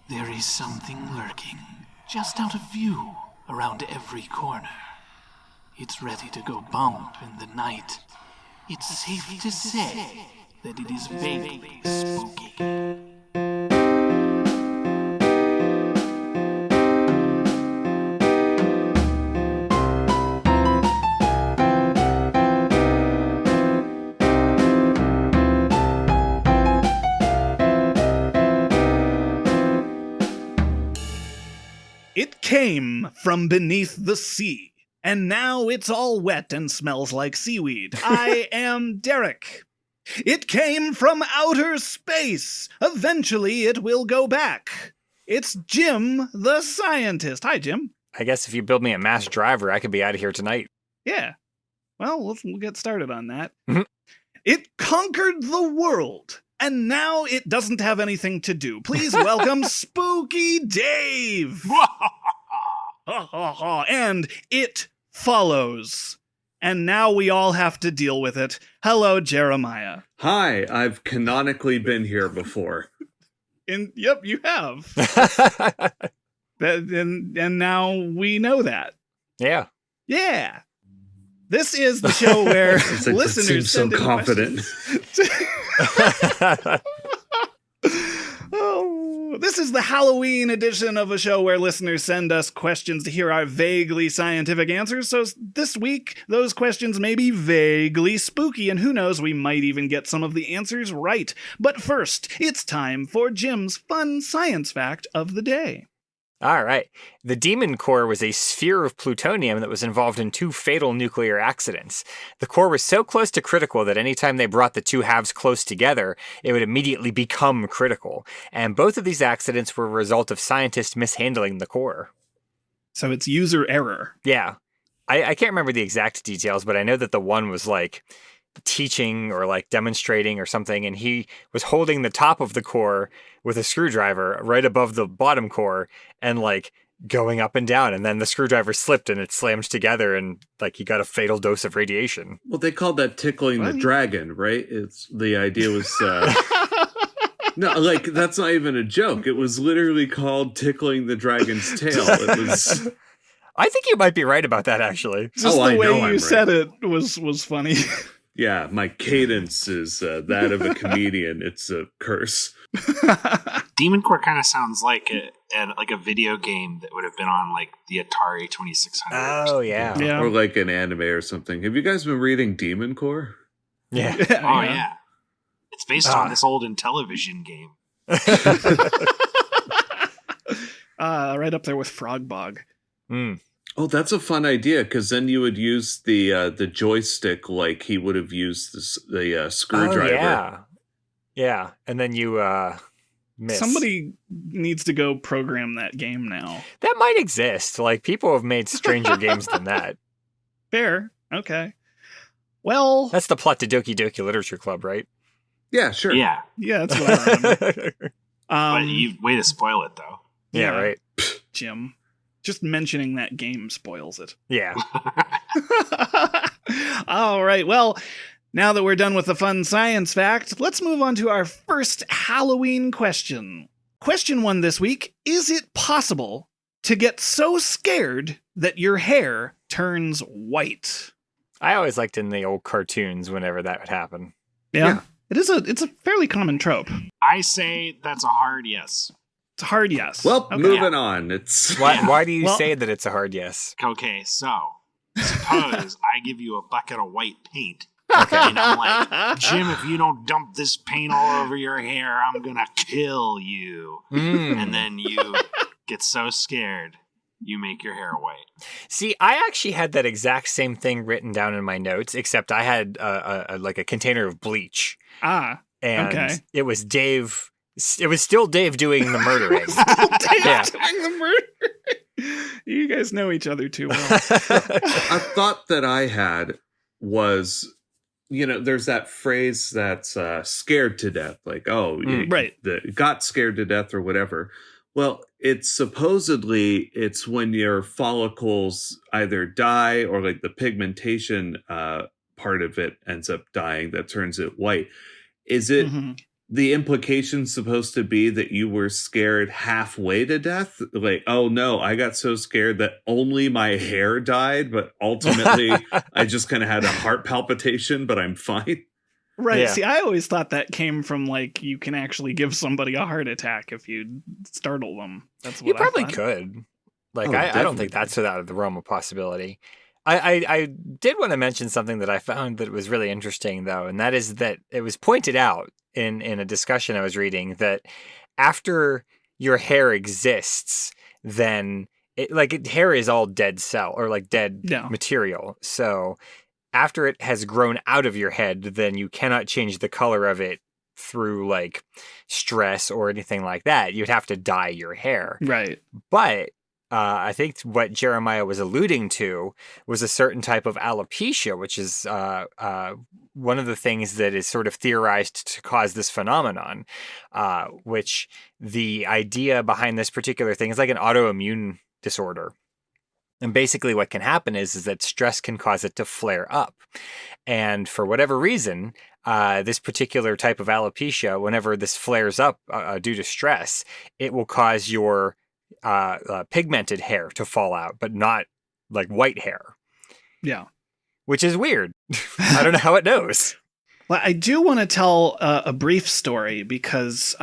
There is something lurking, just out of view, around every corner. It's ready to go bump in the night. It's safe to say that it is vaguely spooky. It came from beneath the sea, and now it's all wet and smells like seaweed. I am Derek. It came from outer space. Eventually it will go back. It's Jim the scientist. Hi, Jim. I guess if you build me a mass driver, I could be out of here tonight. Yeah. Well, we'll get started on that. Mhm. It conquered the world, and now it doesn't have anything to do. Please welcome Spooky Dave. And it follows. And now we all have to deal with it. Hello, Jeremiah. Hi, I've canonically been here before. Yep, you have. And now we know that. Yeah. Yeah. This is the show where It's like, listeners that seems so send in confident. Oh, this is the Halloween edition of a show where listeners send us questions to hear our vaguely scientific answers. So this week, those questions may be vaguely spooky, and who knows, we might even get some of the answers right. But first, it's time for Jim's fun science fact of the day. All right. The demon core was a sphere of plutonium that was involved in 2 fatal nuclear accidents. The core was so close to critical that anytime they brought the 2 halves close together, it would immediately become critical. And both of these accidents were a result of scientists mishandling the core. So it's user error. Yeah. I can't remember the exact details, but I know that the one was like teaching or like demonstrating or something, and he was holding the top of the core with a screwdriver right above the bottom core and like going up and down, and then the screwdriver slipped and it slammed together and like he got a fatal dose of radiation. Well, they called that tickling the dragon, right? The idea was no, like that's not even a joke. It was literally called tickling the dragon's tail. It was. I think you might be right about that, actually. Just the way you said it was funny. Yeah, my cadence is that of a comedian. It's a curse. Demon Core kind of sounds like a video game that would have been on like the Atari 2600. Oh yeah. Or like an anime or something. Have you guys been reading Demon Core? Yeah. Oh yeah. It's based on this old Intellivision game. Right up there with Frogbog. Mm. Oh, that's a fun idea, because then you would use the joystick like he would have used the screwdriver. Oh, yeah, and then you miss. Somebody needs to go program that game now. That might exist. Like, people have made stranger games than that. Fair. Okay. Well... That's the plot to Doki Doki Literature Club, right? Yeah, sure. Yeah. Yeah, that's what I remember. But you way to spoil it, though. Yeah, right. Jim. Just mentioning that game spoils it. Yeah. All right. Well, now that we're done with the fun science fact, let's move on to our first Halloween question. Question 1 this week: is it possible to get so scared that your hair turns white? I always liked in the old cartoons whenever that would happen. Yeah. It's a fairly common trope. I say that's a hard yes. It's a hard yes. Well, okay. moving on. It's Why do you say that it's a hard yes? Okay, so suppose I give you a bucket of white paint. Okay. And I'm like, Jim, if you don't dump this paint all over your hair, I'm gonna kill you. And then you get so scared, you make your hair white. See, I actually had that exact same thing written down in my notes, except I had a container of bleach. And it was Dave. It was still Dave doing the murdering. Doing the murder. You guys know each other too well. A thought that I had was, there's that phrase that's scared to death. Like, right. Got scared to death or whatever. Well, it's when your follicles either die or like the pigmentation part of it ends up dying that turns it white. Is it the implication's supposed to be that you were scared halfway to death. Like, oh no, I got so scared that only my hair died, but ultimately I just kind of had a heart palpitation, but I'm fine. Right. Yeah. See, I always thought that came from like you can actually give somebody a heart attack if you startle them. That's what You probably I thought. could. Like, Oh, I don't think definitely. that's without the realm of possibility. I did want to mention something that I found that was really interesting, though, and that is that it was pointed out in a discussion I was reading that after your hair exists, then hair is all dead cell or like dead Yeah. material. So after it has grown out of your head, then you cannot change the color of it through like stress or anything like that. You'd have to dye your hair. Right. But I think what Jeremiah was alluding to was a certain type of alopecia, which is one of the things that is sort of theorized to cause this phenomenon, which the idea behind this particular thing is like an autoimmune disorder. And basically what can happen is that stress can cause it to flare up. And for whatever reason, this particular type of alopecia, whenever this flares up due to stress, it will cause your pigmented hair to fall out, but not like white hair, Yeah. which is weird. I don't know how it knows. Well, I do want to tell a brief story because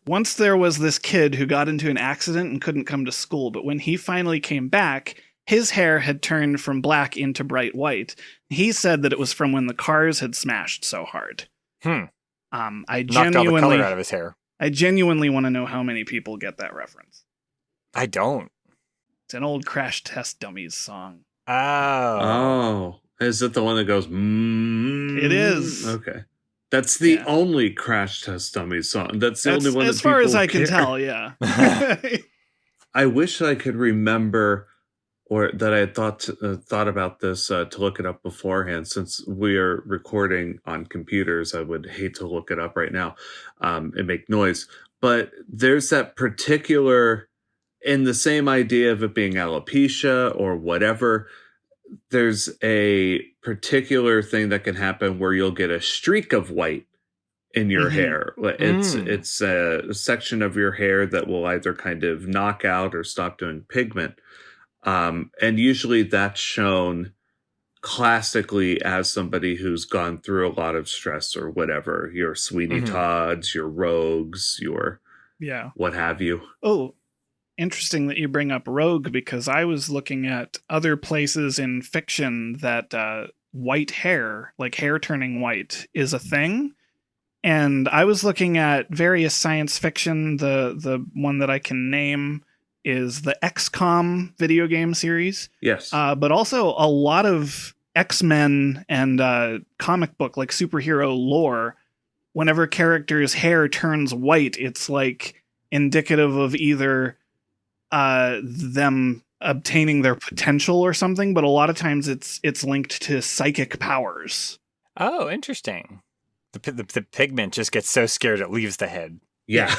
once there was this kid who got into an accident and couldn't come to school, but when he finally came back, his hair had turned from black into bright white. He said that it was from when the cars had smashed so hard. I I knocked all the color out of his hair. I genuinely want to know how many people get that reference. I don't. It's an old Crash Test Dummies song. Oh. Is it the one that goes, It is. Okay. That's the only Crash Test Dummies song. That's the only one that as far as people I can care. tell, yeah. I wish I could remember, or that I had thought about this to look it up beforehand. Since we are recording on computers, I would hate to look it up right now and make noise. But there's that particular, in the same idea of it being alopecia or whatever, there's a particular thing that can happen where you'll get a streak of white in your hair. It's a section of your hair that will either kind of knock out or stop doing pigment. And usually that's shown classically as somebody who's gone through a lot of stress or whatever. Your Sweeney Todds, your Rogues, your what have you. Oh, interesting that you bring up Rogue, because I was looking at other places in fiction that white hair, like hair turning white, is a thing. And I was looking at various science fiction. The one that I can name is the XCOM video game series. Yes. But also a lot of X-Men and comic book, like superhero lore. Whenever characters' hair turns white, it's like indicative of either them obtaining their potential or something, but a lot of times it's linked to psychic powers. Oh, interesting. The pigment just gets so scared it leaves the head. Yeah.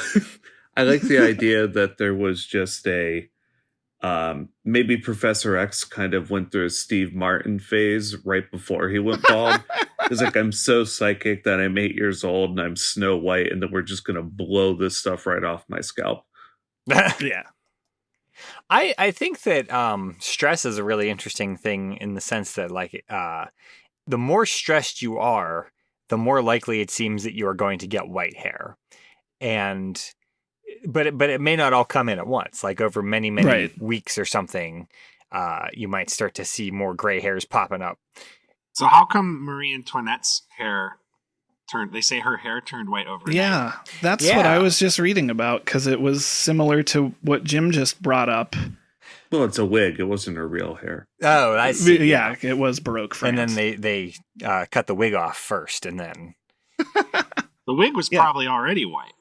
I like the idea that there was just a maybe Professor X kind of went through a Steve Martin phase right before he went bald. It's like, I'm so psychic that I'm 8 years old and I'm Snow White, and then we're just gonna blow this stuff right off my scalp. Yeah. I think that stress is a really interesting thing in the sense that like the more stressed you are, the more likely it seems that you are going to get white hair. And but it may not all come in at once. Like over many weeks or something, you might start to see more gray hairs popping up. So how come Marie Antoinette's hair turned? They say her hair turned white overnight. Yeah, that's what I was just reading about, because it was similar to what Jim just brought up. Well, it's a wig. It wasn't her real hair. Oh, I see. Yeah, it was Baroque France. And then they cut the wig off first, and then The wig was probably already white.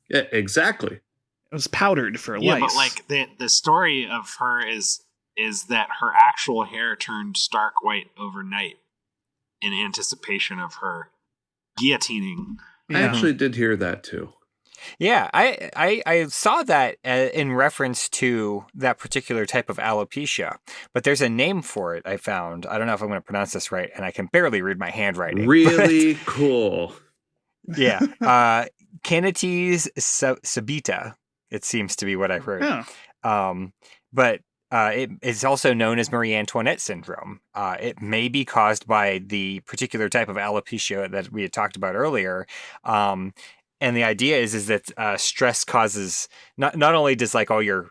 Yeah, exactly. It was powdered for lice. Yeah, but like the story of her is that her actual hair turned stark white overnight in anticipation of her guillotining. I actually did hear that too. Yeah, I saw that in reference to that particular type of alopecia, but there's a name for it I found. I don't know if I'm going to pronounce this right, and I can barely read my handwriting. Really cool. Yeah. Canates subita, it seems to be what I've heard. Yeah. But it is also known as Marie Antoinette syndrome. It may be caused by the particular type of alopecia that we had talked about earlier. And the idea is that stress causes not only does like all your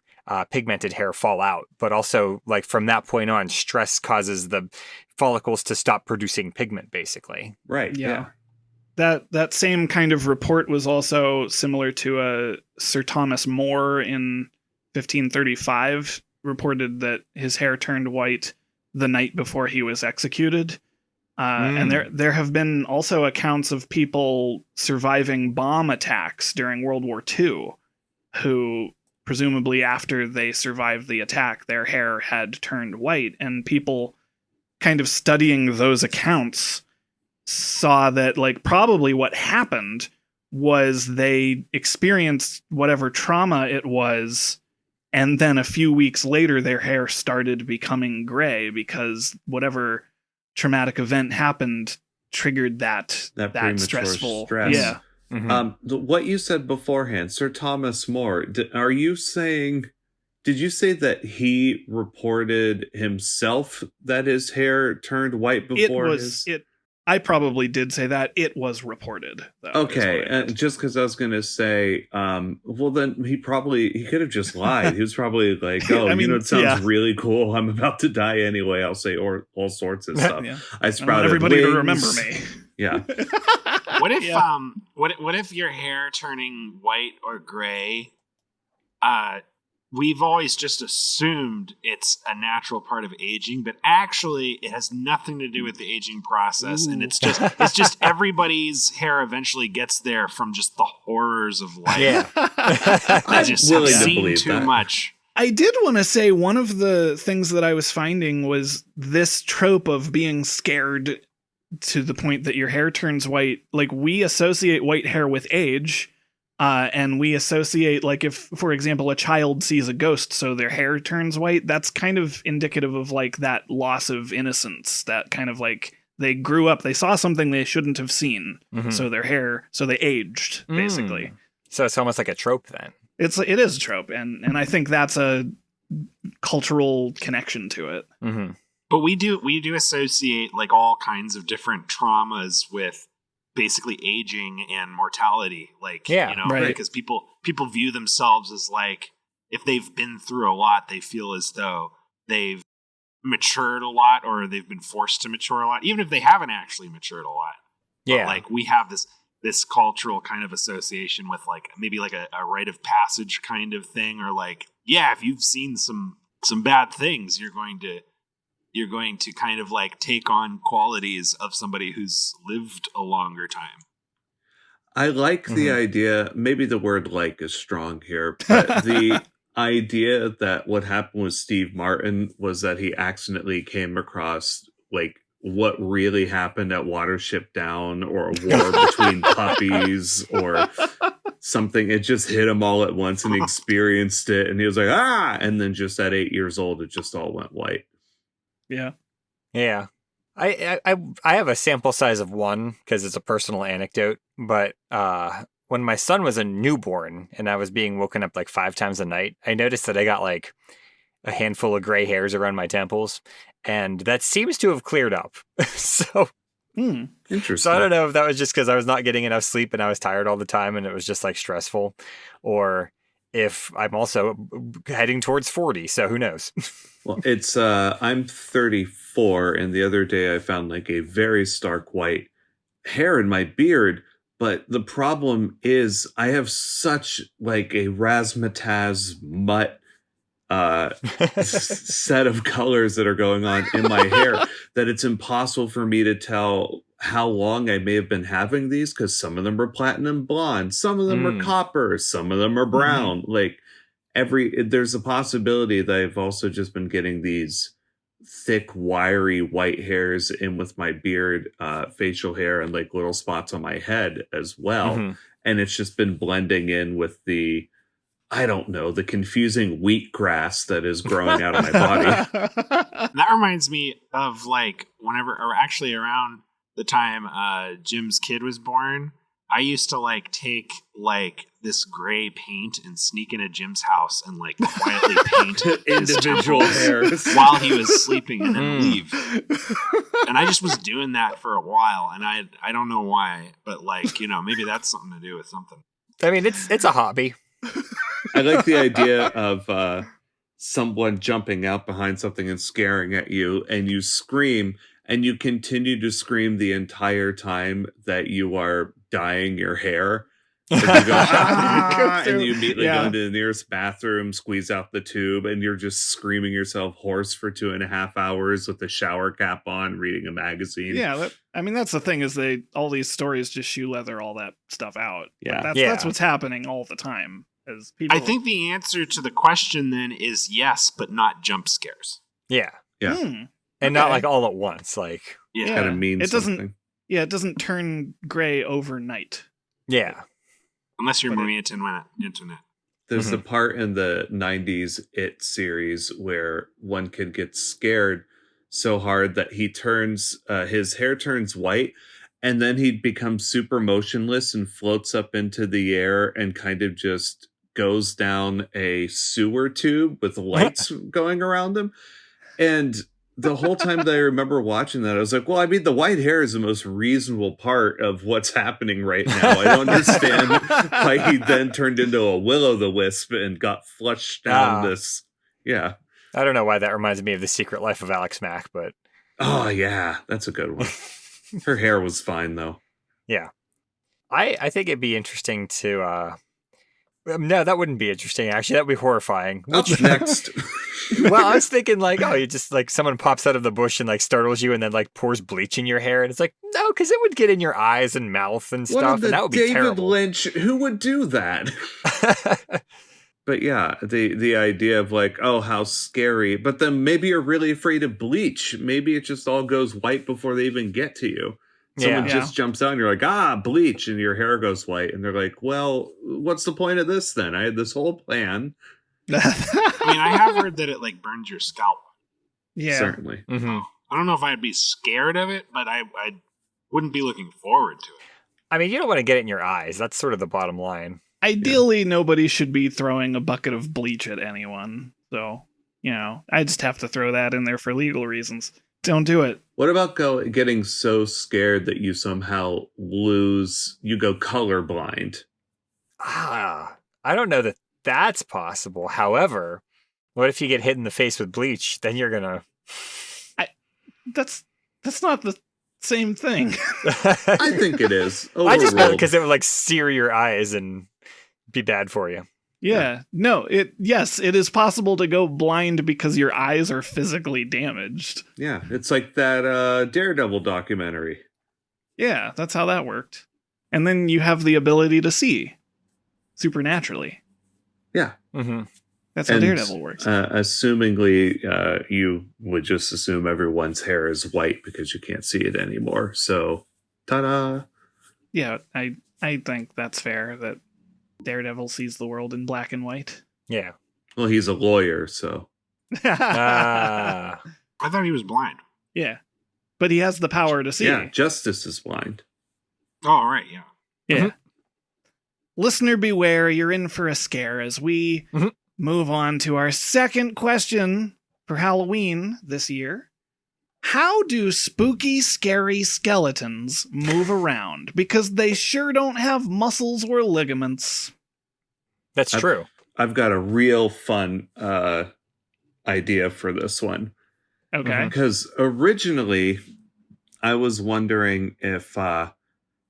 pigmented hair fall out, but also like from that point on, stress causes the follicles to stop producing pigment, basically. Right. Yeah. That same kind of report was also similar to Sir Thomas More in 1535, reported that his hair turned white the night before he was executed. And there have been also accounts of people surviving bomb attacks during World War II who, presumably after they survived the attack, their hair had turned white. And people kind of studying those accounts saw that like probably what happened was they experienced whatever trauma it was, and then a few weeks later their hair started becoming gray because whatever traumatic event happened triggered that premature stressful stress. Yeah. Mm-hmm. What you said beforehand, Sir Thomas More, are you saying, did you say that he reported himself that his hair turned white before I probably did say that. It was reported, though. Okay, just because I was going to say, well, then he could have just lied. He was probably like, oh, I mean, it sounds really cool. I'm about to die anyway. I'll say all sorts of stuff. Yeah. I sprouted everybody wings. to remember me. Yeah. What if what if your hair turning white or gray, we've always just assumed it's a natural part of aging, but actually it has nothing to do with the aging process. Ooh. And it's just everybody's hair eventually gets there from just the horrors of life. Yeah. I just have seen too much. I did want to say one of the things that I was finding was this trope of being scared to the point that your hair turns white. Like, we associate white hair with age. And we associate, like, if, for example, a child sees a ghost, so their hair turns white, that's kind of indicative of, like, that loss of innocence, that kind of, like, they grew up, they saw something they shouldn't have seen, so they aged, basically. So it's almost like a trope, then. It is a trope, and I think that's a cultural connection to it. Mm-hmm. But we do associate, like, all kinds of different traumas with basically aging and mortality, like, right. Because people view themselves as, like, if they've been through a lot, they feel as though they've matured a lot, or they've been forced to mature a lot, even if they haven't actually matured a lot. Yeah. But, like, we have this cultural kind of association with, like, maybe like a rite of passage kind of thing, or like, yeah, if you've seen some bad things, you're going to kind of like take on qualities of somebody who's lived a longer time. I like the idea, maybe the word like is strong here, but the idea that what happened with Steve Martin was that he accidentally came across like what really happened at Watership Down, or a war between puppies or something. It just hit him all at once and he experienced it and he was like, and then just at 8 years old, it just all went white. Yeah. Yeah. I have a sample size of one because it's a personal anecdote, but when my son was a newborn and I was being woken up like 5 times a night, I noticed that I got like a handful of gray hairs around my temples, and that seems to have cleared up. So Interesting. So I don't know if that was just because I was not getting enough sleep and I was tired all the time and it was just like stressful, or if I'm also heading towards 40. So who knows? Well, it's I'm 34, and the other day I found like a very stark white hair in my beard. But the problem is I have such like a razzmatazz mutt set of colors that are going on in my hair that it's impossible for me to tell how long I may have been having these, because some of them are platinum blonde, some of them are copper, some of them are brown. Like there's a possibility that I've also just been getting these thick, wiry white hairs in with my beard, facial hair, and like little spots on my head as well. And it's just been blending in with the, I don't know, the confusing wheatgrass that is growing out of my body. That reminds me of like whenever, or actually around the time Jim's kid was born, I used to like take like this gray paint and sneak into Jim's house and like quietly paint Individual his temples hairs. while he was sleeping and then leave. And I just was doing that for a while, and I don't know why, but like, you know, maybe that's something to do with something. I mean, it's a hobby. I like the idea of someone jumping out behind something and scaring at you, and you scream, and you continue to scream the entire time that you are dyeing your hair. And you go, "Ah," and you immediately go into the nearest bathroom, squeeze out the tube, and you're just screaming yourself hoarse for 2.5 hours with the shower cap on, reading a magazine. Yeah, that's the thing is all these stories just shoe leather all that stuff out. Yeah. Like, that's what's happening all the time. As people, I think the answer to the question then is yes, but not jump scares. Yeah. Okay. And not like all at once. Like, Yeah. Kind of mean it something. doesn't. Yeah, it doesn't turn gray overnight. yeah. Unless you're But moving into internet. There's the part in the 90s It series where one kid gets scared so hard that he turns, his hair turns white, and then he becomes super motionless and floats up into the air and kind of just goes down a sewer tube with lights going around him. And the whole time that I remember watching that, I was like, well, I mean, the white hair is the most reasonable part of what's happening right now. I don't understand why he then turned into a will-o'-the-wisp and got flushed down this. Yeah. I don't know why that reminds me of The Secret Life of Alex Mack, but Oh, yeah. That's a good one. Her hair was fine, though. yeah. I think it'd be interesting to no, that wouldn't be interesting, actually. That would be horrifying. Up next. Well, I was thinking like, oh, you just like someone pops out of the bush and like startles you and then like pours bleach in your hair. And it's like, no, because it would get in your eyes and mouth and stuff. And that would be David terrible. Lynch, who would do that? But yeah, the idea of like, oh, how scary. But then maybe you're really afraid of bleach. Maybe it just all goes white before they even get to you. Someone just jumps out and you're like, bleach, and your hair goes white. And they're like, well, what's the point of this then? I had this whole plan. I mean, I have heard that it like burns your scalp. Yeah. Certainly. Mm-hmm. I don't know if I'd be scared of it, but I wouldn't be looking forward to it. I mean, you don't want to get it in your eyes. That's sort of the bottom line. Ideally, nobody should be throwing a bucket of bleach at anyone. So, I just have to throw that in there for legal reasons. Don't do it. What about getting so scared that you somehow you go colorblind? I don't know that that's possible. However, what if you get hit in the face with bleach? Then you're gonna. That's not the same thing. I think it is. I just meant Overruled. because it would like sear your eyes and be bad for you. Yeah. No, it is possible to go blind because your eyes are physically damaged. Yeah, it's like that Daredevil documentary. Yeah, that's how that worked. And then you have the ability to see supernaturally. Yeah. Mm-hmm. That's how Daredevil works. Assumingly, you would just assume everyone's hair is white because you can't see it anymore. So, ta-da! Yeah, I think that's fair that Daredevil sees the world in black and white. Yeah. Well, he's a lawyer, so. I thought he was blind. Yeah. But he has the power to see. Yeah, Justice is blind. Oh, right, yeah. Yeah. Mhm. Listener beware, you're in for a scare as we move on to our second question for Halloween this year. How do spooky, scary skeletons move around? Because they sure don't have muscles or ligaments. That's true. I've got a real fun idea for this one. Okay. Because originally, I was wondering if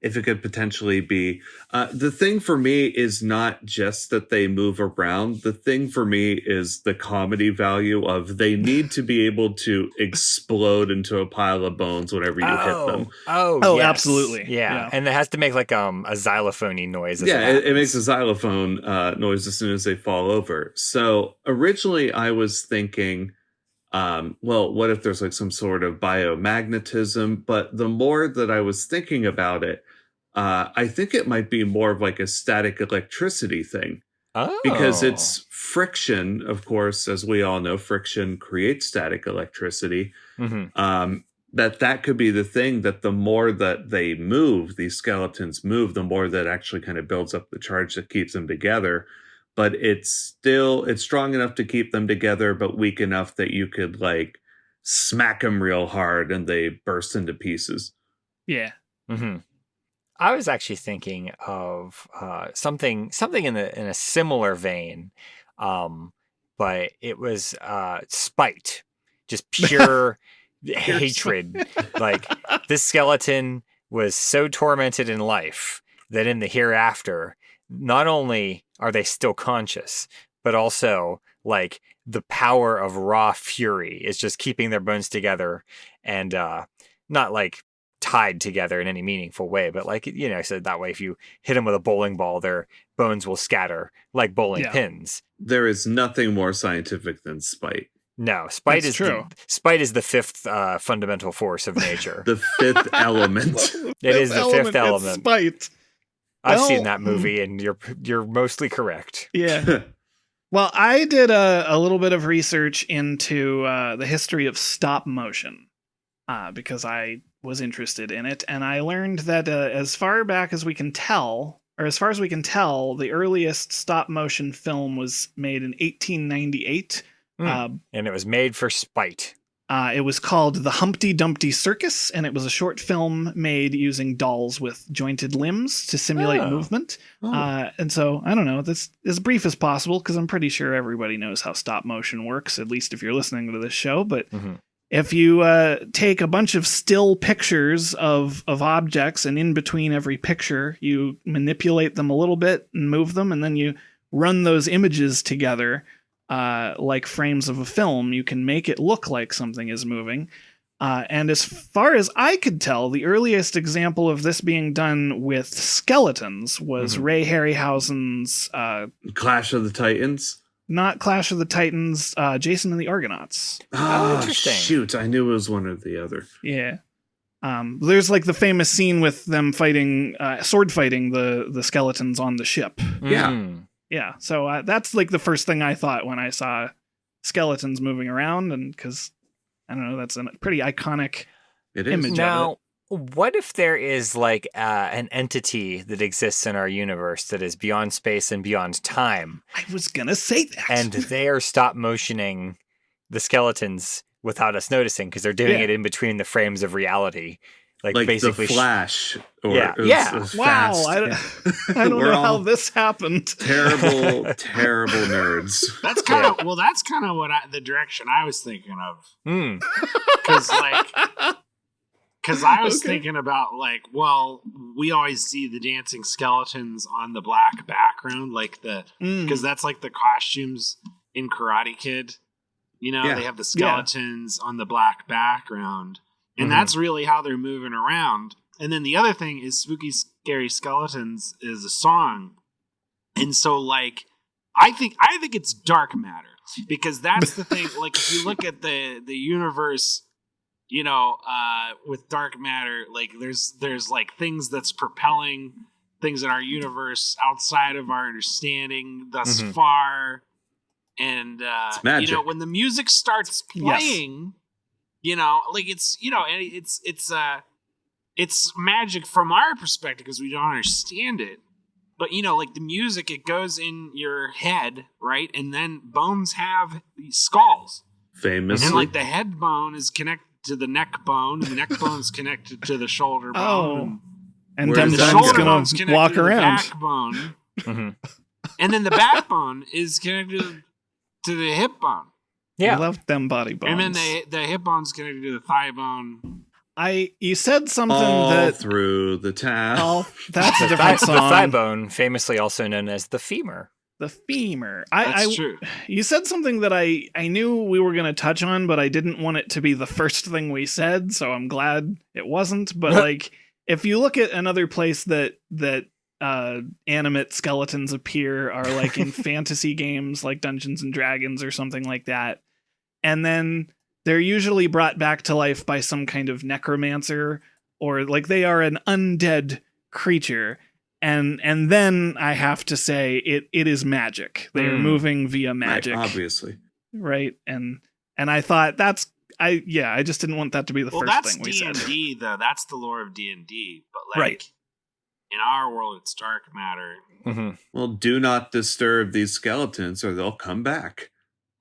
it could potentially be the thing for me is not just that they move around. The thing for me is the comedy value of they need to be able to explode into a pile of bones whenever you hit them. Oh, yes. absolutely. Yeah. And it has to make like a xylophone-y noise. Yeah, it makes a xylophone noise as soon as they fall over. So originally I was thinking, well, what if there's like some sort of biomagnetism? But the more that I was thinking about it, I think it might be more of like a static electricity thing. Because it's friction, of course, as we all know, friction creates static electricity. Mm-hmm. that could be the thing, that the more that they move, these skeletons move, the more that actually kind of builds up the charge that keeps them together. But it's strong enough to keep them together, but weak enough that you could like smack them real hard and they burst into pieces. Yeah. Mm-hmm. I was actually thinking of something in a similar vein, but it was spite, just pure hatred. Like, this skeleton was so tormented in life that in the hereafter, not only are they still conscious, but also like the power of raw fury is just keeping their bones together, and not like tied together in any meaningful way, but like, so that way if you hit them with a bowling ball, their bones will scatter like bowling pins. There is nothing more scientific than spite. No, spite That's is true. Spite is the fifth fundamental force of nature. The fifth element. It is the fifth element. It's spite. I've Well, seen that movie, and you're mostly correct. Yeah. Well, I did a little bit of research into the history of stop motion because I was interested in it, and I learned that as far as we can tell, the earliest stop motion film was made in 1898. And it was made for spite. It was called The Humpty Dumpty Circus, and it was a short film made using dolls with jointed limbs to simulate movement. And so, I don't know, this as brief as possible, because I'm pretty sure everybody knows how stop motion works, at least if you're listening to this show. But if you take a bunch of still pictures of objects, and in between every picture, you manipulate them a little bit and move them, and then you run those images together, like frames of a film, you can make it look like something is moving. And as far as I could tell, the earliest example of this being done with skeletons was Ray Harryhausen's Clash of the Titans. Not Clash of the Titans, Jason and the Argonauts. Oh, interesting. Shoot, I knew it was one or the other. Yeah. There's like the famous scene with them fighting, sword fighting the skeletons on the ship. Yeah. Yeah, so that's like the first thing I thought when I saw skeletons moving around, and because, I don't know, that's a pretty iconic image now, of it. What if there is like an entity that exists in our universe that is beyond space and beyond time? I was gonna say that. And they are stop motioning the skeletons without us noticing, because they're doing it in between the frames of reality. Like basically the Flash. Or Yeah. it was Wow, Fast. I don't We're know how all this happened. terrible nerds. That's kind of what the direction I was thinking of. Mm. Because I was thinking about, like, well, we always see the dancing skeletons on the black background, like because that's like the costumes in Karate Kid. They have the skeletons on the black background, and that's really how they're moving around. And then the other thing is Spooky Scary Skeletons is a song. And so, like, I think it's dark matter, because that's the thing. Like, if you look at the universe, with dark matter, like there's like things that's propelling things in our universe outside of our understanding thus far. And it's magic. when the music starts playing, like it's magic from our perspective because we don't understand it. But, like the music, it goes in your head, right? And then bones have these skulls. Famously. And, like, the head bone is connected to the neck bone, and the neck bone is connected to the shoulder bone. And Where's then that Ben's shoulder bone's gonna connected walk to around. the backbone. And then the backbone is connected to the hip bone. I love them body bones. And then the hip bone's connected to the thigh bone. You said something all that through the town. that's a The different thigh, song. the thigh bone, famously also known as the femur. The femur. That's true. You said something that I knew we were going to touch on, but I didn't want it to be the first thing we said, so I'm glad it wasn't. But like, if you look at another place that animate skeletons appear are like in fantasy games like Dungeons and Dragons or something like that, and then they're usually brought back to life by some kind of necromancer, or like they are an undead creature. And then I have to say it is magic. They are moving via magic. Right, obviously. Right. And I thought I just didn't want that to be the Well, first that's thing we said. D&D, though. That's the lore of D&D. But, like, Right. in our world, it's dark matter. Mm-hmm. Well, do not disturb these skeletons or they'll come back.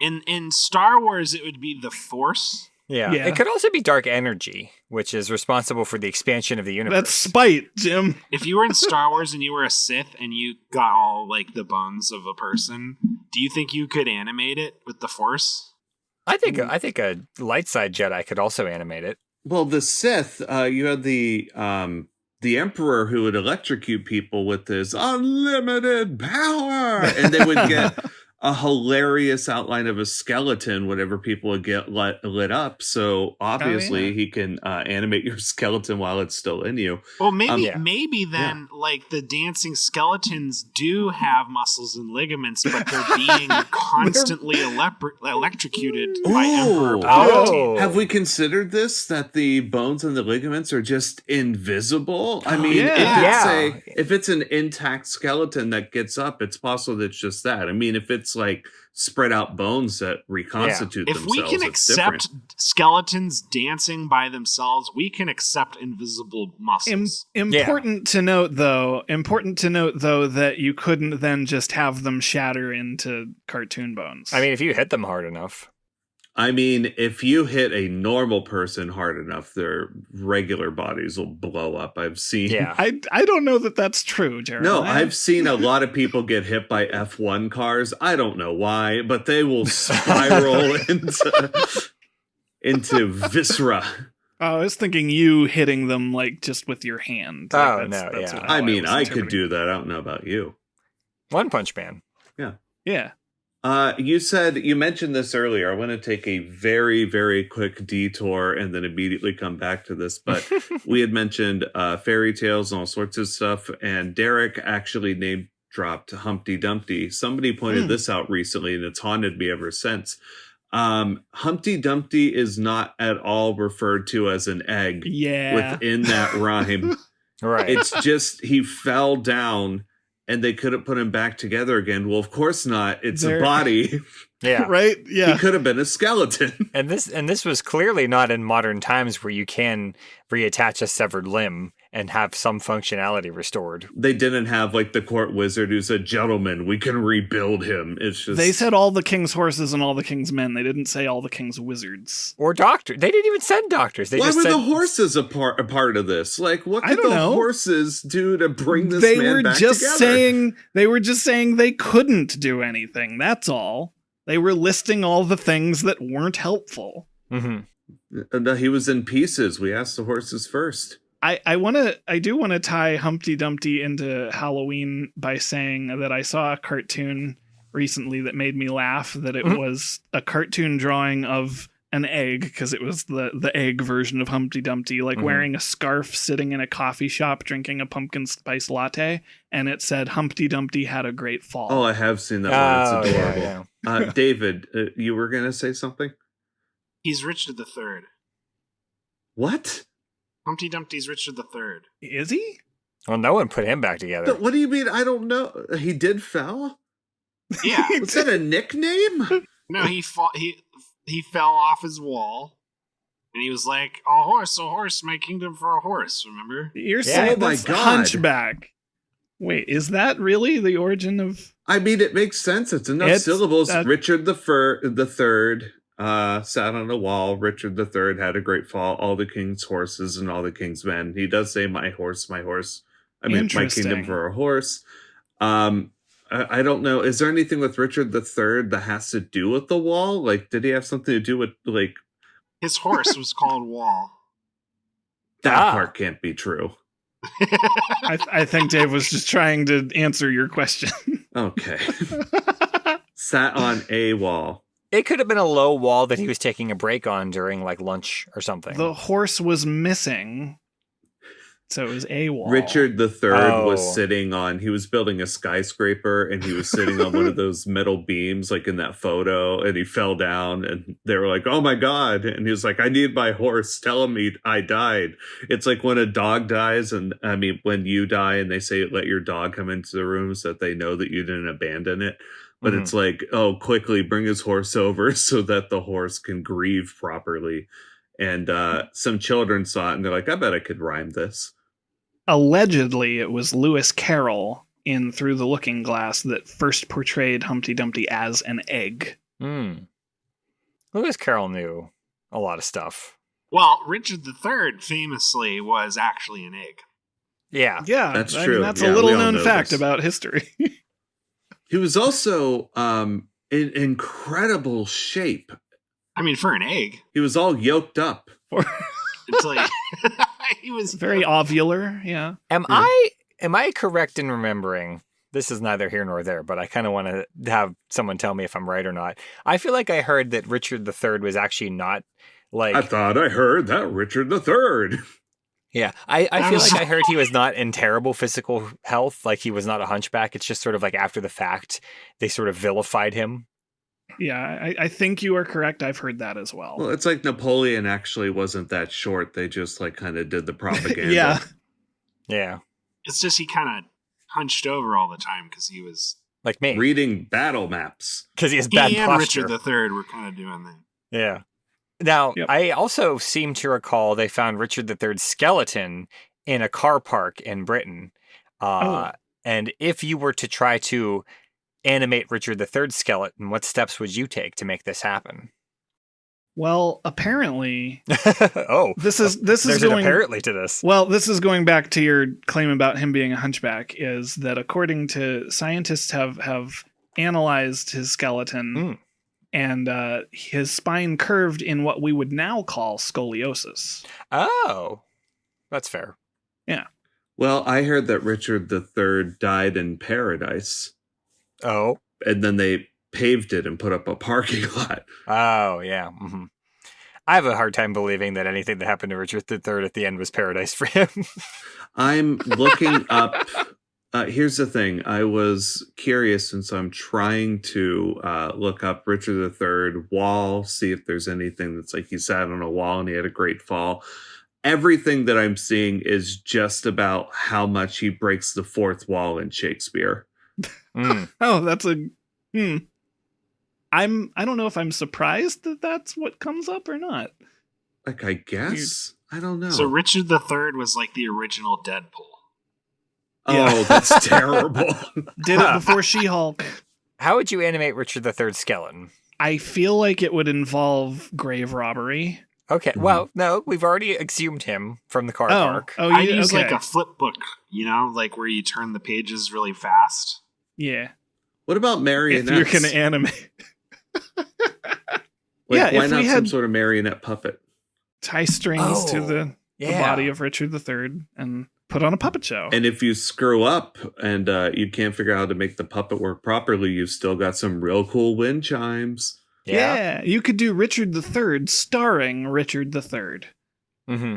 In Star Wars, it would be the Force. Yeah. Yeah. It could also be dark energy, which is responsible for the expansion of the universe. That's spite, Jim. If you were in Star Wars and you were a Sith and you got all, like, the bones of a person, do you think you could animate it with the Force? I think a light side Jedi could also animate it. Well, the Sith, you had the Emperor who would electrocute people with this unlimited power, and they would get a hilarious outline of a skeleton whenever people would get lit up. So obviously he can animate your skeleton while it's still in you. Well, maybe Yeah. maybe then like the dancing skeletons do have muscles and ligaments, but they're being constantly electrocuted by Emperor Ooh. Palpatine. Have we considered this, that the bones and the ligaments are just invisible? I mean, Yeah. if it's an intact skeleton that gets up, it's possible that it's just that. I mean, if it's like spread out bones that reconstitute If themselves, we can it's accept different. skeletons dancing by themselves, we can accept invisible muscles. Important to note, though, that you couldn't then just have them shatter into cartoon bones. I mean, if you hit them hard enough. I mean, if you hit a normal person hard enough, their regular bodies will blow up. I've seen. Yeah. I don't know that that's true, Jared. No, I've seen a lot of people get hit by F1 cars. I don't know why, but they will spiral into viscera. I was thinking you hitting them like just with your hand. Like, Oh, no, yeah. how I mean, was I could interpreting. do that. I don't know about you. One Punch Man. Yeah. You mentioned this earlier. I want to take a very, very quick detour and then immediately come back to this. But we had mentioned fairy tales and all sorts of stuff. And Derek actually name dropped Humpty Dumpty. Somebody pointed this out recently, and it's haunted me ever since. Humpty Dumpty is not at all referred to as an egg within that rhyme. Right. It's just he fell down and they couldn't put him back together again. Well, of course not. It's a body. Yeah. Right? Yeah. He could have been a skeleton. And this was clearly not in modern times where you can reattach a severed limb and have some functionality restored. They didn't have like the court wizard who said, "Gentlemen, we can rebuild him." It's just They said all the king's horses and all the king's men. They didn't say all the king's wizards. Or doctor. They didn't even send doctors. They why just were said, the horses a part of this? Like, what I could don't the know. horses do to bring this They man were back just together? saying they couldn't do anything. That's all. They were listing all the things that weren't helpful. Mm-hmm. He was in pieces. We asked the horses first. I do want to tie Humpty Dumpty into Halloween by saying that I saw a cartoon recently that made me laugh, that it was a cartoon drawing of an egg, because it was the egg version of Humpty Dumpty, like wearing a scarf, sitting in a coffee shop, drinking a pumpkin spice latte, and it said Humpty Dumpty had a great fall. Oh, I have seen that one. It's adorable. Yeah. David, you were going to say something? He's Richard III. What? Humpty Dumpty's Richard III. Is he? Well, no one put him back together. What do you mean? I don't know. He did fell? Yeah. Was that a nickname? No, he fell off his wall, and he was like, a horse, my kingdom for a horse, remember? You're Yeah. saying Oh my that's God. Hunchback. Wait, is that really the origin of... I mean, it makes sense. It's enough syllables. Richard the Third sat on a wall. Richard the Third had a great fall. All the king's horses and all the king's men. He does say, my horse, my horse. I mean, my kingdom for a horse. I don't know. Is there anything with Richard the Third that has to do with the wall? Like, did he have something to do with, like... His horse was called Wall. That part can't be true. I think Dave was just trying to answer your question. Okay. Sat on a wall. It could have been a low wall that he was taking a break on during like lunch or something. The horse was missing, so it was a wall. Richard the Third was sitting on, he was building a skyscraper and he was sitting on one of those metal beams like in that photo, and he fell down and they were like, oh my God. And he was like, I need my horse. Tell him I died. It's like when a dog dies, and I mean, when you die and they say, let your dog come into the room so that they know that you didn't abandon it. but it's like, oh, quickly bring his horse over so that the horse can grieve properly. And some children saw it and they're like, I bet I could rhyme this. Allegedly, it was Lewis Carroll in Through the Looking Glass that first portrayed Humpty Dumpty as an egg. Lewis Carroll knew a lot of stuff. Well, Richard III famously was actually an egg. Yeah. Yeah, That's I true. mean, that's Yeah, a we little all known know fact this. about history. He was also in incredible shape. I mean, for an egg, He was all yoked up. it's like he was Very ovular, yeah. Am I correct in remembering? This is neither here nor there, but I kind of want to have someone tell me if I'm right or not. I feel like I heard that Richard III was actually not like. I thought I heard that Richard III. Yeah, I feel like I heard he was not in terrible physical health. Like he was not a hunchback. It's just sort of like after the fact, they sort of vilified him. Yeah, I think you are correct. I've heard that as well. Well, it's like Napoleon actually wasn't that short. They just like kind of did the propaganda. Yeah. Yeah, It's just he kind of hunched over all the time because he was. like me, Reading battle maps. because he has He bad and posture. Richard III were kind of doing that. Yeah. Now, Yep. I also seem to recall they found Richard III's skeleton in a car park in Britain. And if you were to try to animate Richard III's skeleton, what steps would you take to make this happen? Well, apparently, Oh, this is there's an going apparently to this. well. This is going back to your claim about him being a hunchback. Is that according to scientists have analyzed his skeleton, and his spine curved in what we would now call scoliosis. Oh, that's fair. Well, I heard that Richard III died in paradise, Oh, and then they paved it and put up a parking lot. oh, yeah. I have a hard time believing that anything that happened to Richard III at the end was paradise for him. I'm looking up. Here's the thing. I was curious, and so I'm trying to look up Richard III wall, see if there's anything that's like he sat on a wall and he had a great fall. Everything that I'm seeing is just about how much he breaks the fourth wall in Shakespeare. Oh, that's a. I don't know if I'm surprised that that's what comes up or not. Like, I guess? I don't know. So Richard III was like the original Deadpool. Oh, that's terrible. Did it before She-Hulk. How would you animate Richard III's skeleton? I feel like it would involve grave robbery. Okay, well, no, we've already exhumed him from the car park. Oh, I you use okay. like a flip book, like where you turn the pages really fast. Yeah. What about marionettes? If you're going to animate. Like, yeah, why if not we some had sort of marionette puppet? tie strings to the body of Richard III and put on a puppet show. And if you screw up and you can't figure out how to make the puppet work properly, you've still got some real cool wind chimes. Yeah, you could do Richard III starring Richard III. Mm-hmm.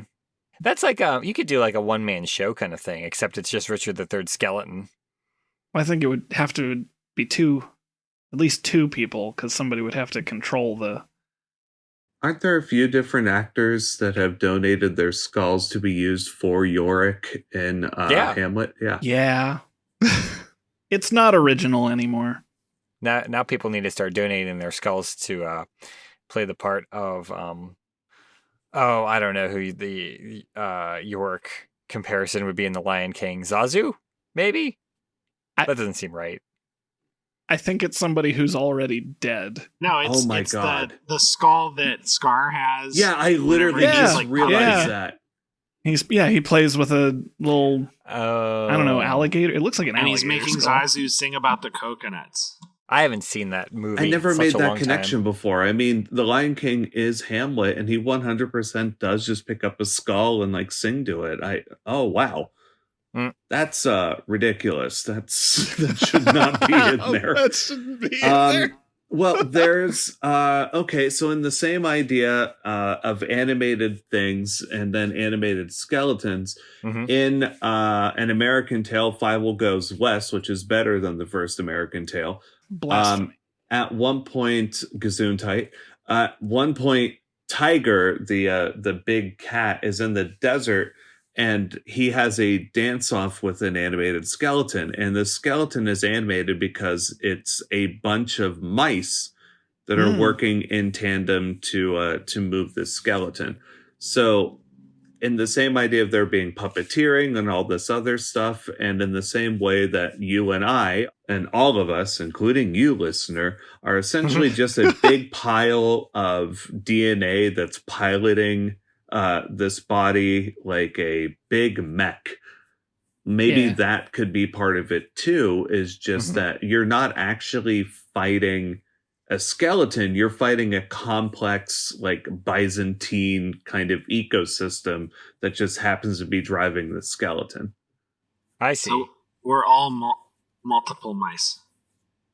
That's like you could do like a one-man show kind of thing, except it's just Richard III's skeleton. Well, I think it would have to be at least two people, because somebody would have to control the... Aren't there a few different actors that have donated their skulls to be used for Yorick in Hamlet? Yeah. Yeah. It's not original anymore. Now people need to start donating their skulls to play the part of I don't know who the York comparison would be in The Lion King. Zazu, maybe? That doesn't seem right. I think it's somebody who's already dead. No, it's, Oh my it's God. the skull that Scar has. Yeah, I literally whenever he's, just realized yeah. that. He plays with a little, Oh, I don't know, alligator. It looks like an and alligator. he's making skull. Zazu sing about the coconuts. I haven't seen that movie. I never in made such a that long connection time. before. I mean, The Lion King is Hamlet, and he 100% does just pick up a skull and like sing to it. Oh wow, that's ridiculous. That should not be in there. That shouldn't be in there. Well, there's okay. So in the same idea of animated things and then animated skeletons, in An American Tale, Fievel Goes West, which is better than the first American Tale. Blasphemy. At one point, Gesundheit. At one point, Tiger, the big cat, is in the desert and he has a dance-off with an animated skeleton, and the skeleton is animated because it's a bunch of mice that are working in tandem to move this skeleton. So in the same idea of there being puppeteering and all this other stuff, and in the same way that you and I, and all of us, including you, listener, are essentially just a big pile of DNA that's piloting this body like a big mech. Maybe that could be part of it too, is just that you're not actually fighting a skeleton, you're fighting a complex, like Byzantine kind of ecosystem that just happens to be driving the skeleton. I see. So we're all multiple mice.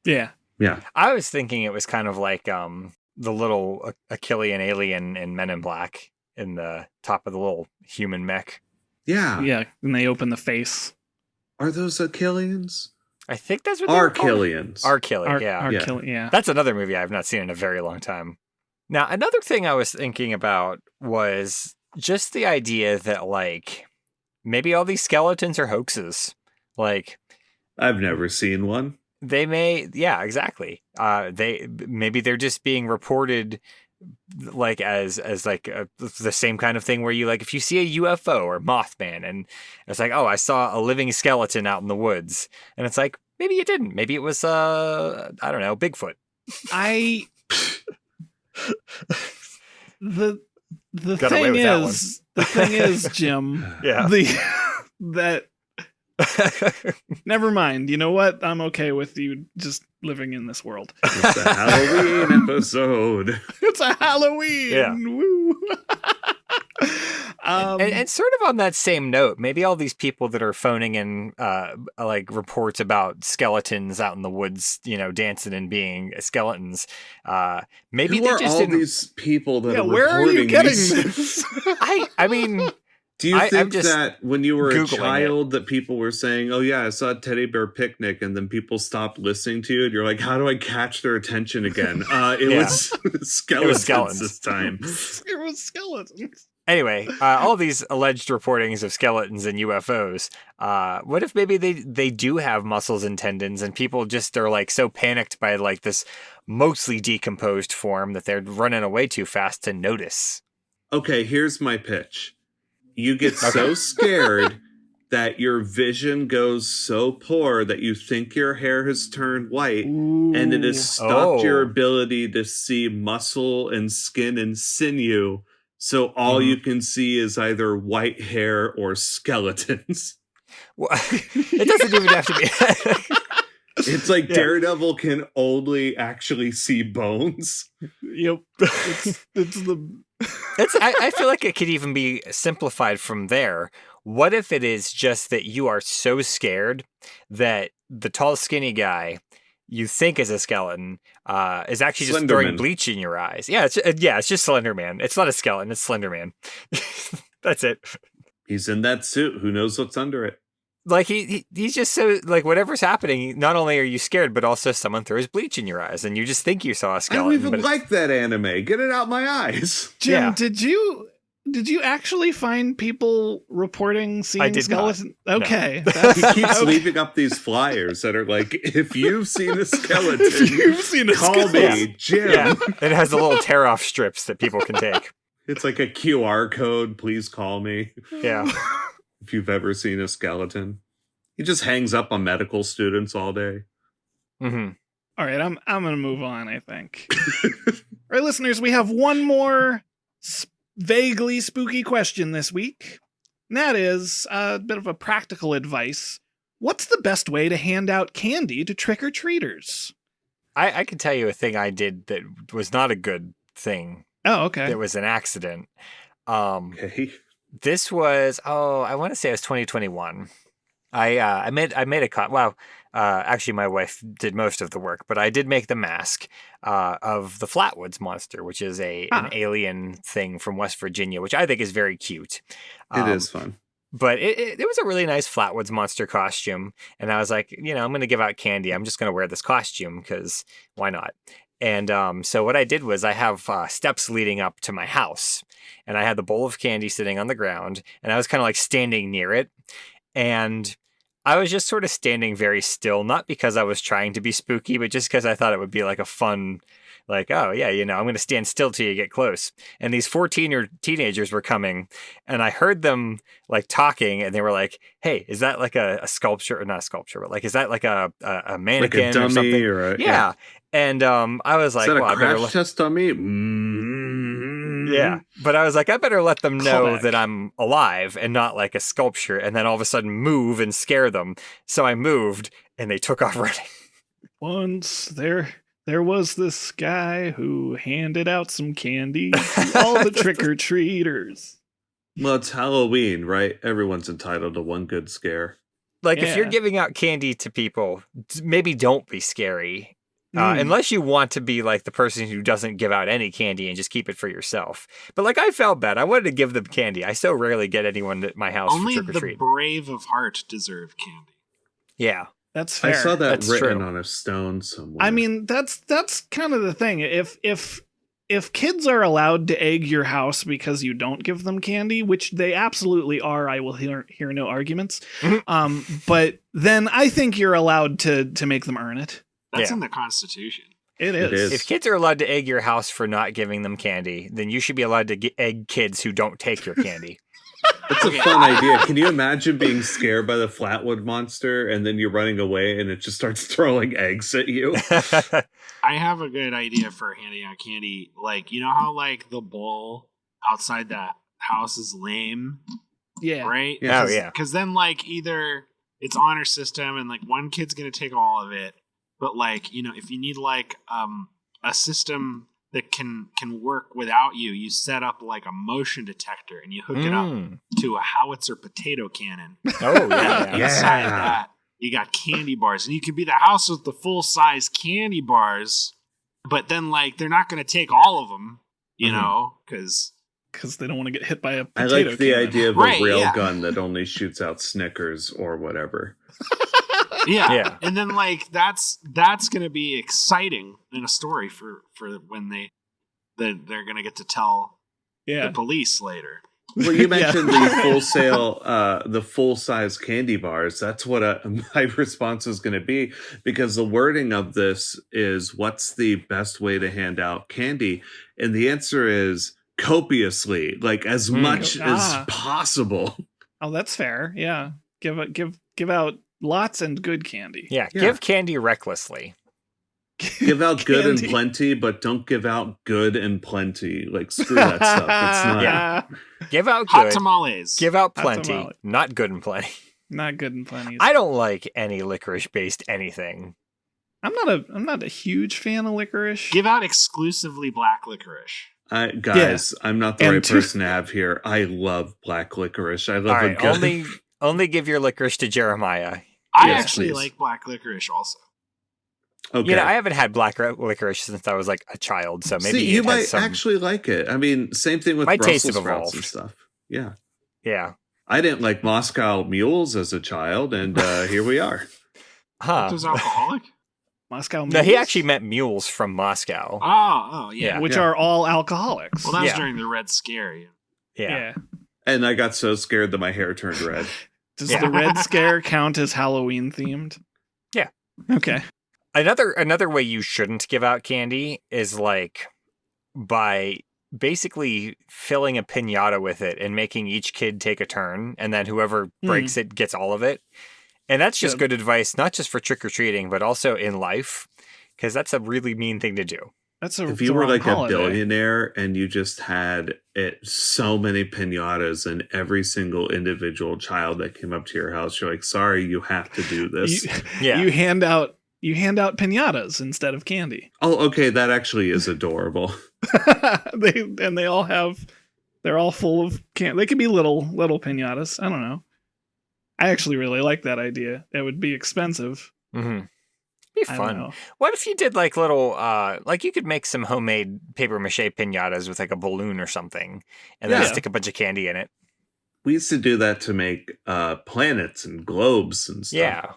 Yeah. Yeah. I was thinking it was kind of like the little Achillean alien in Men in Black in the top of the little human mech. Yeah. Yeah. And they open the face. Are those Achilleans? I think that's what they're called. Archillians. Archillian, yeah. Yeah. That's another movie I have not seen in a very long time. Now, another thing I was thinking about was just the idea that, like, maybe all these skeletons are hoaxes. Like, I've never seen one. they may, yeah, exactly. Maybe they're just being reported like as like the same kind of thing where you, like, if you see a UFO or Mothman and it's like, oh, I saw a living skeleton out in the woods, and it's like, maybe you didn't, maybe it was I don't know, Bigfoot. The Got away thing with that is, the thing is, Jim, Yeah. that never mind. You know what? I'm okay with you just living in this world. It's a Halloween episode. It's a Halloween. Yeah. Woo. And sort of on that same note, maybe all these people that are phoning in like reports about skeletons out in the woods, you know, dancing and being skeletons, maybe Who they are just all didn't. these people that are where are you reporting getting these? this? I mean, Do you I'm think just that when you were a Googling child that people were saying, oh yeah, I saw a teddy bear picnic, and then people stopped listening to you, and you're like, how do I catch their attention again? It Yeah. was skeletons, skeletons. this time. It was skeletons. anyway, all these alleged reportings of skeletons and UFOs. What if maybe they do have muscles and tendons, and people just are like so panicked by like this mostly decomposed form that they're running away too fast to notice? Okay, here's my pitch. You get so scared that your vision goes so poor that you think your hair has turned white, and it has stopped your ability to see muscle and skin and sinew. So all you can see is either white hair or skeletons. Well, it doesn't even have to be. It's like Daredevil can only actually see bones. Yep. It's the. I feel like it could even be simplified from there. What if it is just that you are so scared that the tall, skinny guy you think is a skeleton is actually just throwing bleach in your eyes? Yeah, it's just Slender Man. It's not a skeleton. It's Slender Man. That's it. He's in that suit. Who knows what's under it? Like he's just so, like, whatever's happening, not only are you scared, but also someone throws bleach in your eyes and you just think you saw a I skeleton. don't even like that anime. Get it out my eyes. Jim, did you actually find people reporting seeing skeletons? Okay. No. He keeps leaving up these flyers that are like, if you've seen a skeleton, call me, Jim. Yeah, it has the little tear-off strips that people can take. It's like a QR code. Please call me. Yeah. If you've ever seen a skeleton. He just hangs up on medical students all day. Mm-hmm. All right, I'm going to move on, I think. All right, listeners, we have one more vaguely spooky question this week. And that is a bit of a practical advice. What's the best way to hand out candy to trick-or-treaters? I can tell you a thing I did that was not a good thing. Oh, okay. It was an accident. Okay. This was, I want to say it was 2021. I made a actually my wife did most of the work, but I did make the mask of the Flatwoods monster, which is an alien thing from West Virginia, which I think is very cute. It is fun. But it was a really nice Flatwoods monster costume, and I was like, I'm going to give out candy. I'm just going to wear this costume because why not? And so what I did was I have steps leading up to my house, and I had the bowl of candy sitting on the ground, and I was kind of like standing near it. And I was just sort of standing very still, not because I was trying to be spooky, but just because I thought it would be like a fun, like, oh, yeah, I'm going to stand still till you get close. And these 14 teenagers were coming, and I heard them like talking, and they were like, hey, is that like a sculpture, or not a sculpture, but like, is that like a mannequin like a dummy or something? or Yeah. And I was like, is that well, a I better crash test dummy? Mm-hmm. Yeah, but I was like, I better let them know Callback. that I'm alive and not like a sculpture, and then all of a sudden move and scare them. So I moved, and they took off running. Once there was this guy who handed out some candy to all the trick-or-treaters. Well, it's Halloween, right? Everyone's entitled to one good scare. Like, if you're Yeah. giving out candy to people, maybe don't be scary. Mm. Unless you want to be like the person who doesn't give out any candy and just keep it for yourself. But like, I felt bad. I wanted to give them candy. I so rarely get anyone at my house Only for trick or the treat. brave of heart deserve candy. Yeah. That's fair. I saw that That's written true. on a stone somewhere. I mean, that's kind of the thing. If kids are allowed to egg your house because you don't give them candy, which they absolutely are, I will hear no arguments. Mhm. But then I think you're allowed to make them earn it. That's Yeah. in the Constitution. It It is. is. If kids are allowed to egg your house for not giving them candy, then you should be allowed to egg kids who don't take your candy. That's a fun idea. Can you imagine being scared by the Flatwood monster and then you're running away and it just starts throwing eggs at you? I have a good idea for handing out candy. Like, you know how like the bowl outside the house is lame, Yeah. right? Yeah. Oh, yeah. Because then like either it's honor system and like one kid's gonna take all of it, but like, you know, if you need like a system that can work without you, you set up like a motion detector and you hook it up Mm. to a howitzer potato cannon. Oh, yeah. And Yeah. inside that, you got candy bars, and you could be the house with the full size candy bars. But then, like, they're not going to take all of them, you Mhm. know, because Because they don't want to get hit by a I potato like the cannon. idea of Right, a rail yeah. gun that only shoots out Snickers or whatever. yeah. Yeah. And then like that's going to be exciting in a story for when they're going to get to tell Yeah. the police later. Well, you mentioned the full size candy bars. That's what my response is going to be, because the wording of this is, what's the best way to hand out candy? And the answer is copiously, like as much as possible. Oh, that's fair. Yeah. Give out lots and good candy. Yeah. Yeah. Give candy recklessly. Give out good and Candy. plenty, but don't give out good and plenty. Like, screw that stuff. It's not. Yeah. Give out Hot good. tamales. Give out Hot plenty. tamale. Not good and plenty. Not good and plenty. I don't like any licorice based anything. I'm not a huge fan of licorice. Give out exclusively black licorice. Guys, I'm not the And right to- person to have here. I love black licorice. I love All a right. good. Only give your licorice to Jeremiah. I Yes, actually please. like black licorice also. Okay. You know, I haven't had black licorice since I was like a child, so maybe See, you it has might some... actually like it. I mean, same thing with My Brussels tastes have sprouts and evolved. stuff. Yeah. Yeah. I didn't like Moscow mules as a child, and here we are. Huh. Those alcoholic? Moscow No, he mules, actually meant mules from Moscow. Oh, yeah. Yeah. which Yeah. are all alcoholics. Well, that was Yeah. during the Red Scare. Yeah. Yeah. And I got so scared that my hair turned red. Does Yeah. the Red Scare count as Halloween themed? Yeah. Okay. Another way you shouldn't give out candy is like by basically filling a piñata with it and making each kid take a turn, and then whoever breaks it gets all of it. And that's just Yeah. good advice, not just for trick-or-treating, but also in life, because that's a really mean thing to do. That's a If the you were wrong like a holiday. billionaire and you just had so many piñatas and every single individual child that came up to your house, you're like, sorry, you have to do this. Yeah. You hand out piñatas instead of candy. Oh, okay, that actually is adorable. They're all full of candy. They could be little piñatas. I don't know. I actually really like that idea. It would be expensive. Mm-hmm. Be I don't fun. know. What if you did like little, like you could make some homemade paper mache piñatas with like a balloon or something, and then Yeah. stick a bunch of candy in it. We used to do that to make planets and globes and stuff. Yeah.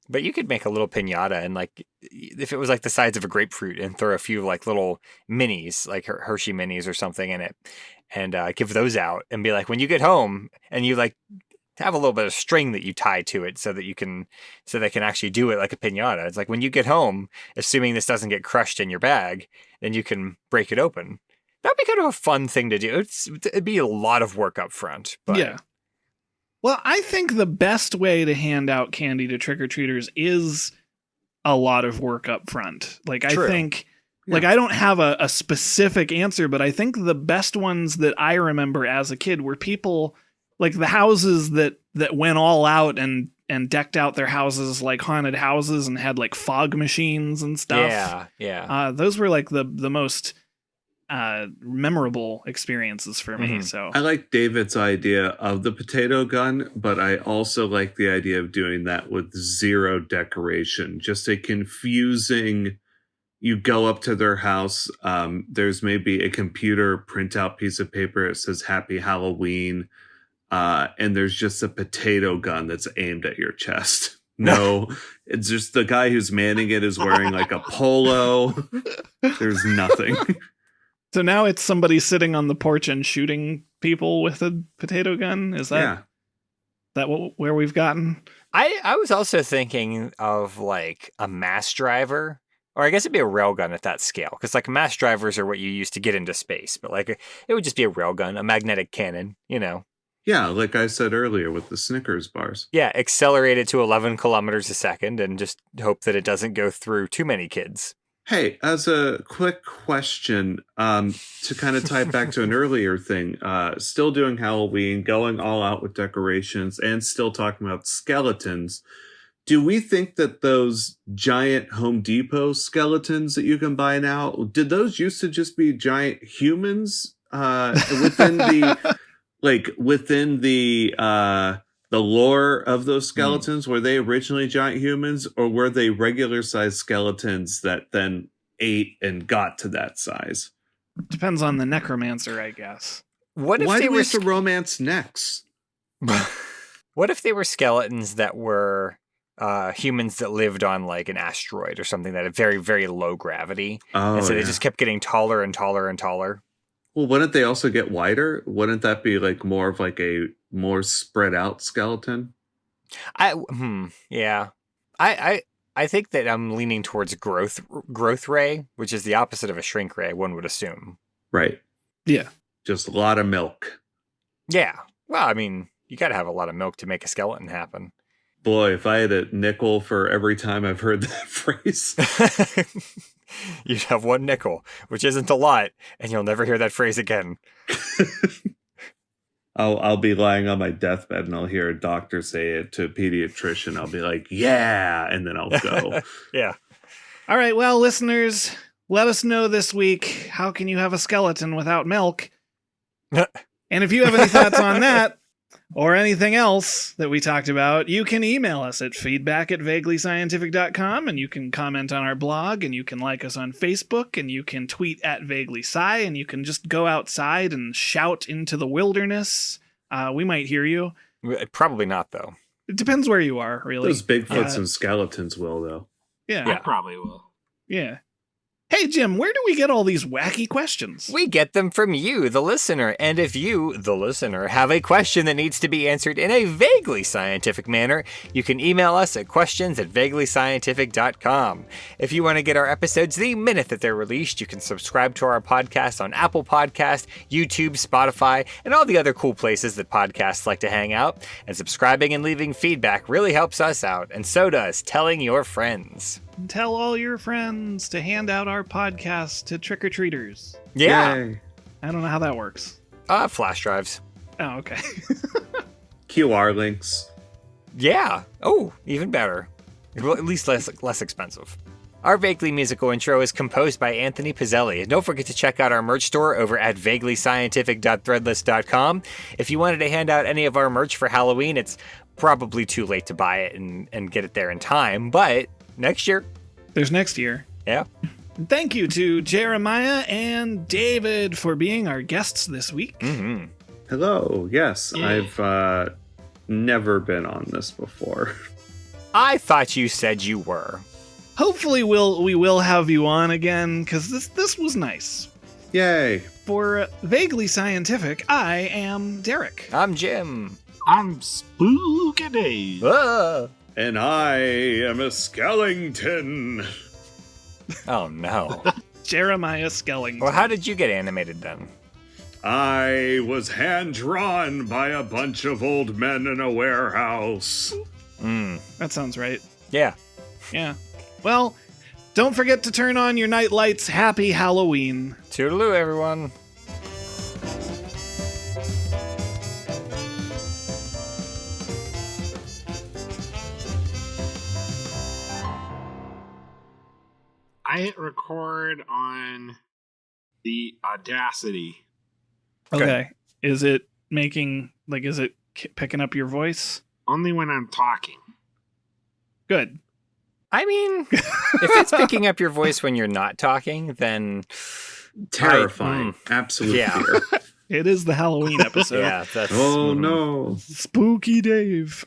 But you could make a little piñata and like, if it was like the size of a grapefruit and throw a few like little minis, like Hershey minis or something in it and give those out and be like, when you get home and you like have a little bit of string that you tie to it so that they can actually do it like a piñata. It's like when you get home, assuming this doesn't get crushed in your bag, then you can break it open. That'd be kind of a fun thing to do. It'd be a lot of work up front. But Yeah. Well, I think the best way to hand out candy to trick-or-treaters is a lot of work up front. Like, True. I think, like, I don't have a specific answer, but I think the best ones that I remember as a kid were people, like the houses that went all out and decked out their houses like haunted houses and had like fog machines and stuff. Yeah. Those were like the most memorable experiences for me. Mhm. So I like David's idea of the potato gun, but I also like the idea of doing that with zero decoration. Just a confusing, you go up to their house, there's maybe a computer printout piece of paper that says Happy Halloween, and there's just a potato gun that's aimed at your chest. No, it's just the guy who's manning it is wearing like a polo. There's nothing. So now it's somebody sitting on the porch and shooting people with a potato gun? Is that where we've gotten? I was also thinking of like a mass driver, or I guess it'd be a railgun at that scale, because like mass drivers are what you use to get into space, but like it would just be a railgun, a magnetic cannon, you know. Yeah, like I said earlier with the Snickers bars. Yeah, accelerate it to 11 kilometers a second and just hope that it doesn't go through too many kids. Hey, as a quick question, to kind of tie it back to an earlier thing, still doing Halloween, going all out with decorations, and still talking about skeletons. Do we think that those giant Home Depot skeletons that you can buy now, did those used to just be giant humans within the lore of those skeletons? Were they originally giant humans, or were they regular sized skeletons that then ate and got to that size? Depends on the necromancer, I guess. What if Why they do we were have to romance necks? What if they were skeletons that were humans that lived on like an asteroid or something that had very, very low gravity? Oh, and so they yeah. just kept getting taller and taller and taller. Well, wouldn't they also get wider? Wouldn't that be like more of like a more spread out skeleton? Yeah. I think that I'm leaning towards growth ray, which is the opposite of a shrink ray, one would assume. Right. Yeah. Just a lot of milk. Yeah. Well, I mean, you got to have a lot of milk to make a skeleton happen. Boy, if I had a nickel for every time I've heard that phrase. You'd have one nickel, which isn't a lot, and you'll never hear that phrase again. I'll be lying on my deathbed and I'll hear a doctor say it to a pediatrician. I'll be like, yeah, and then I'll go. Yeah. All right, well, listeners, let us know this week, how can you have a skeleton without milk? And if you have any thoughts on that, or anything else that we talked about, you can email us at feedback@vaguelyscientific.com, and you can comment on our blog, and you can like us on Facebook, and you can tweet @vaguelysci, and you can just go outside and shout into the wilderness. We might hear you. Probably not, though. It depends where you are, really. Those Bigfoots and skeletons will, though. Yeah. I probably will. Yeah. Hey, Jim, where do we get all these wacky questions? We get them from you, the listener. And if you, the listener, have a question that needs to be answered in a vaguely scientific manner, you can email us at questions@vaguelyscientific.com. If you want to get our episodes the minute that they're released, you can subscribe to our podcast on Apple Podcasts, YouTube, Spotify, and all the other cool places that podcasts like to hang out. And subscribing and leaving feedback really helps us out, and so does telling your friends. Tell all your friends to hand out our podcast to trick-or-treaters. Yeah. Yay. I don't know how that works. Flash drives. Oh, okay. QR links. Yeah. Oh, even better. Well, at least less expensive. Our Vaguely musical intro is composed by Anthony Pizzelli. And don't forget to check out our merch store over at vaguelyscientific.threadless.com. If you wanted to hand out any of our merch for Halloween, it's probably too late to buy it and get it there in time, but next year. There's next year. Yeah. Thank you to Jeremiah and David for being our guests this week. Mm-hmm. Hello. Yes, I've never been on this before. I thought you said you were. Hopefully we will have you on again, because this was nice. Yay. For Vaguely Scientific, I am Derek. I'm Jim. I'm Spooky Dave. Ah. And I am a skeleton. Oh, no. Jeremiah Skellington. Well, how did you get animated then? I was hand-drawn by a bunch of old men in a warehouse. That sounds right. Yeah. Yeah. Well, don't forget to turn on your night lights. Happy Halloween. Toodaloo, everyone. I hit record on the Audacity. Okay. Is it making, is it picking up your voice? Only when I'm talking. Good. I mean, if it's picking up your voice when you're not talking, then... Terrifying. Absolute fear. It is the Halloween episode. Yeah, that's... Oh, no. Spooky Dave.